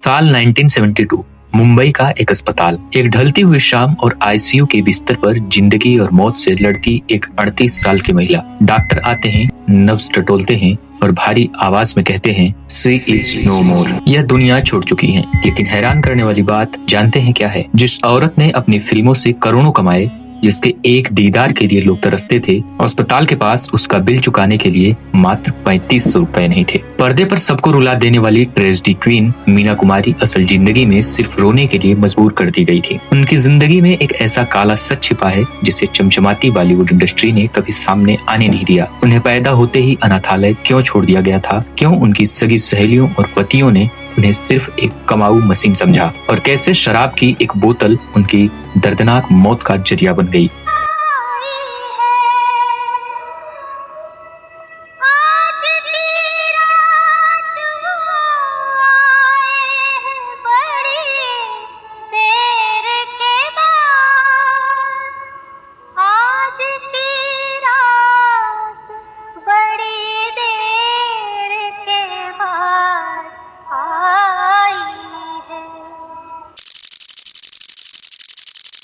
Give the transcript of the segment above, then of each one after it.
साल 1972 मुंबई का एक अस्पताल। एक ढलती हुई शाम और आईसीयू के बिस्तर पर जिंदगी और मौत से लड़ती एक 38 साल की महिला। डॉक्टर आते हैं, नब्ज टटोलते हैं और भारी आवाज में कहते हैं सी इज नो मोर। यह दुनिया छोड़ चुकी है। लेकिन हैरान करने वाली बात जानते हैं क्या है? जिस औरत ने अपनी फिल्मों से करोड़ों कमाए, जिसके एक दीदार के लिए लोग तरसते थे, अस्पताल के पास उसका बिल चुकाने के लिए मात्र 3500 रुपए नहीं थे। पर्दे पर सबको रुला देने वाली ट्रेजेडी क्वीन मीना कुमारी असल जिंदगी में सिर्फ रोने के लिए मजबूर कर दी गई थी। उनकी जिंदगी में एक ऐसा काला सच छिपा है जिसे चमचमाती बॉलीवुड इंडस्ट्री ने कभी सामने आने नहीं दिया। उन्हें पैदा होते ही अनाथालय क्यों छोड़ दिया गया था? क्यों उनकी सगी सहेलियों और पतियों ने उन्हें सिर्फ एक कमाऊ मशीन समझा? और कैसे शराब की एक बोतल उनकी दर्दनाक मौत का जरिया बन गई?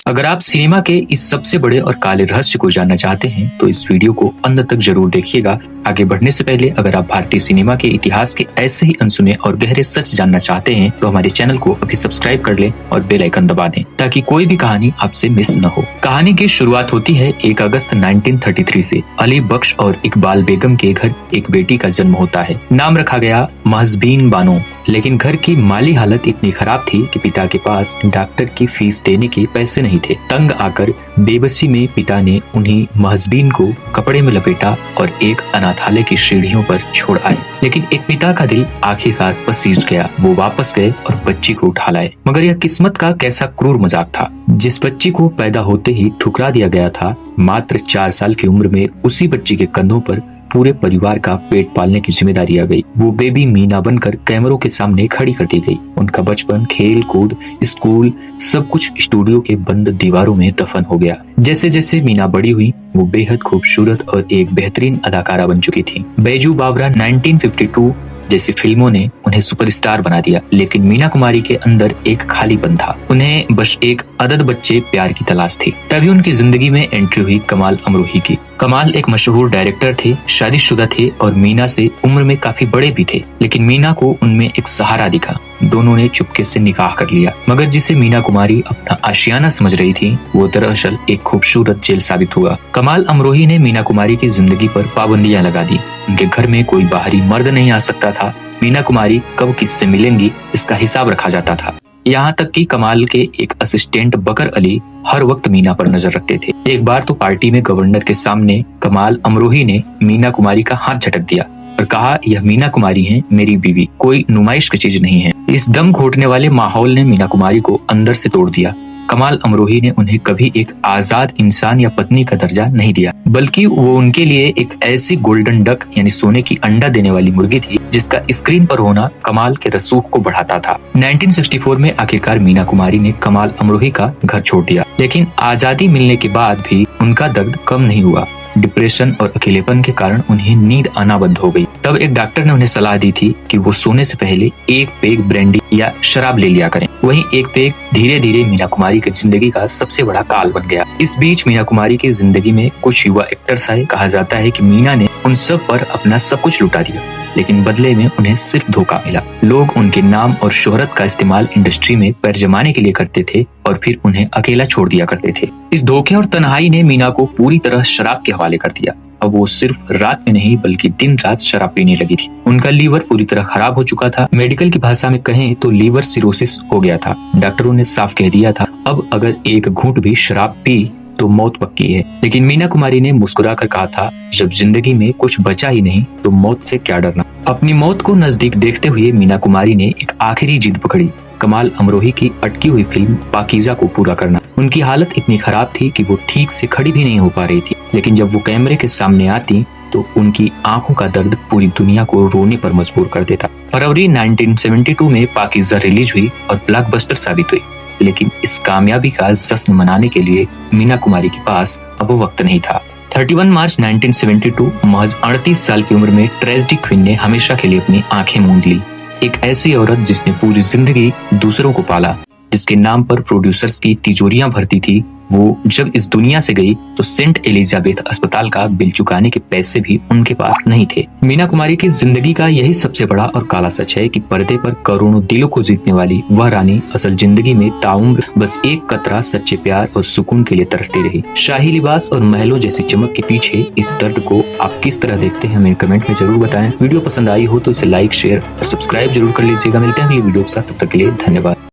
अगर आप सिनेमा के इस सबसे बड़े और काले रहस्य को जानना चाहते हैं तो इस वीडियो को अंत तक जरूर देखिएगा। आगे बढ़ने से पहले अगर आप भारतीय सिनेमा के इतिहास के ऐसे ही अनसुने और गहरे सच जानना चाहते हैं तो हमारे चैनल को अभी सब्सक्राइब कर लें और बेल आइकन दबा दें ताकि कोई भी कहानी आपसे मिस न हो। कहानी की शुरुआत होती है 1 अगस्त 1933 से। अली बख्श और इकबाल बेगम के घर एक बेटी का जन्म होता है। नाम रखा गया महजबीन बानो। लेकिन घर की माली हालत इतनी खराब थी कि पिता के पास डॉक्टर की फीस देने के पैसे नहीं थे। तंग आकर बेबसी में पिता ने उन्हीं महजबीन को कपड़े में लपेटा और एक अनाथालय की सीढ़ियों पर छोड़ आए। लेकिन एक पिता का दिल आखिरकार पसीज गया। वो वापस गए और बच्ची को उठा लाए। मगर यह किस्मत का कैसा क्रूर मजाक था। जिस बच्ची को पैदा होते ही ठुकरा दिया गया था, मात्र 4 साल की उम्र में उसी बच्ची के कंधों पर पूरे परिवार का पेट पालने की जिम्मेदारी आ गई। वो बेबी मीना बनकर कैमरों के सामने खड़ी कर दी गई। उनका बचपन, खेल कूद, स्कूल सब कुछ स्टूडियो के बंद दीवारों में दफन हो गया। जैसे जैसे मीना बड़ी हुई वो बेहद खूबसूरत और एक बेहतरीन अदाकारा बन चुकी थी। बैजू बावरा 1952 जैसी फिल्मों ने उन्हें सुपरस्टार बना दिया। लेकिन मीना कुमारी के अंदर एक खालीपन था। उन्हें बस एक अदद बच्चे प्यार की तलाश थी। तभी उनकी जिंदगी में एंट्री हुई कमाल अमरोही की। कमाल एक मशहूर डायरेक्टर थे, शादीशुदा थे और मीना से उम्र में काफी बड़े भी थे। लेकिन मीना को उनमें एक सहारा दिखा। दोनों ने चुपके से निकाह कर लिया। मगर जिसे मीना कुमारी अपना आशियाना समझ रही थी वो दरअसल एक खूबसूरत जेल साबित हुआ। कमाल अमरोही ने मीना कुमारी की जिंदगी पर पाबंदियां लगा दी। उनके घर में कोई बाहरी मर्द नहीं आ सकता था। मीना कुमारी कब किससे मिलेंगी इसका हिसाब रखा जाता था। यहाँ तक कि कमाल के एक असिस्टेंट बकर अली हर वक्त मीना पर नजर रखते थे। एक बार तो पार्टी में गवर्नर के सामने कमाल अमरोही ने मीना कुमारी का हाथ झटक दिया और कहा, यह मीना कुमारी है, मेरी बीवी, कोई नुमाइश की चीज नहीं है। इस दम घोटने वाले माहौल ने मीना कुमारी को अंदर से तोड़ दिया। कमाल अमरोही ने उन्हें कभी एक आजाद इंसान या पत्नी का दर्जा नहीं दिया, बल्कि वो उनके लिए एक ऐसी गोल्डन डक यानी सोने की अंडा देने वाली मुर्गी थी जिसका स्क्रीन पर होना कमाल के रसूख को बढ़ाता था। 1964 में आखिरकार मीना कुमारी ने कमाल अमरोही का घर छोड़ दिया। लेकिन आजादी मिलने के बाद भी उनका दर्द कम नहीं हुआ। डिप्रेशन और अकेलेपन के कारण उन्हें नींद आना बंद हो गई। तब एक डॉक्टर ने उन्हें सलाह दी थी कि वो सोने से पहले एक पेग ब्रांडी या शराब ले लिया करें। वहीं एक पेग धीरे धीरे मीना कुमारी की जिंदगी का सबसे बड़ा काल बन गया। इस बीच मीना कुमारी की जिंदगी में कुछ युवा एक्टर्स आए। कहा जाता है कि मीना ने उन सब पर अपना सब कुछ लुटा दिया, लेकिन बदले में उन्हें सिर्फ धोखा मिला। लोग उनके नाम और शोहरत का इस्तेमाल इंडस्ट्री में पैर जमाने के लिए करते थे और फिर उन्हें अकेला छोड़ दिया करते थे। इस धोखे और तन्हाई ने मीना को पूरी तरह शराब के हवाले कर दिया। अब वो सिर्फ रात में नहीं बल्कि दिन रात शराब पीने लगी थी। उनका लीवर पूरी तरह खराब हो चुका था। मेडिकल की भाषा में कहें तो लीवर सिरोसिस हो गया था। डॉक्टरों ने साफ कह दिया था अब अगर एक घूंट भी शराब पी तो मौत पक्की है। लेकिन मीना कुमारी ने मुस्कुरा कर कहा था, जब जिंदगी में कुछ बचा ही नहीं तो मौत से क्या डरना। अपनी मौत को नजदीक देखते हुए मीना कुमारी ने एक आखिरी जिद पकड़ी, कमाल अमरोही की अटकी हुई फिल्म पाकीज़ा को पूरा करना। उनकी हालत इतनी खराब थी कि वो ठीक से खड़ी भी नहीं हो पा रही थी। लेकिन जब वो कैमरे के सामने आती तो उनकी आंखों का दर्द पूरी दुनिया को रोने पर मजबूर कर देता। फरवरी 1972 में पाकीज़ा रिलीज हुई और ब्लॉकबस्टर साबित हुई। लेकिन इस कामयाबी का जश्न मनाने के लिए मीना कुमारी के पास अब वक्त नहीं था। 31 मार्च 1972 महज 38 साल की उम्र में ट्रेजेडी क्वीन ने हमेशा के लिए अपनी आंखें मूंद ली। एक ऐसी औरत जिसने पूरी जिंदगी दूसरों को पाला, जिसके नाम पर प्रोड्यूसर्स की तिजोरियां भरती थी, वो जब इस दुनिया से गई तो सेंट एलिजाबेथ अस्पताल का बिल चुकाने के पैसे भी उनके पास नहीं थे। मीना कुमारी की जिंदगी का यही सबसे बड़ा और काला सच है कि पर्दे पर करोड़ों दिलों को जीतने वाली वह रानी असल जिंदगी में ताउम्र बस एक कतरा सच्चे प्यार और सुकून के लिए तरसती रही। शाही लिबास और महलों जैसी चमक के पीछे इस दर्द को आप किस तरह देखते हैं, हमें कमेंट में जरूर बताएं। वीडियो पसंद आई हो तो इसे लाइक, शेयर और सब्सक्राइब जरूर कर लीजिएगा। मिलते हैं अगली वीडियो के साथ, तब तक के लिए धन्यवाद।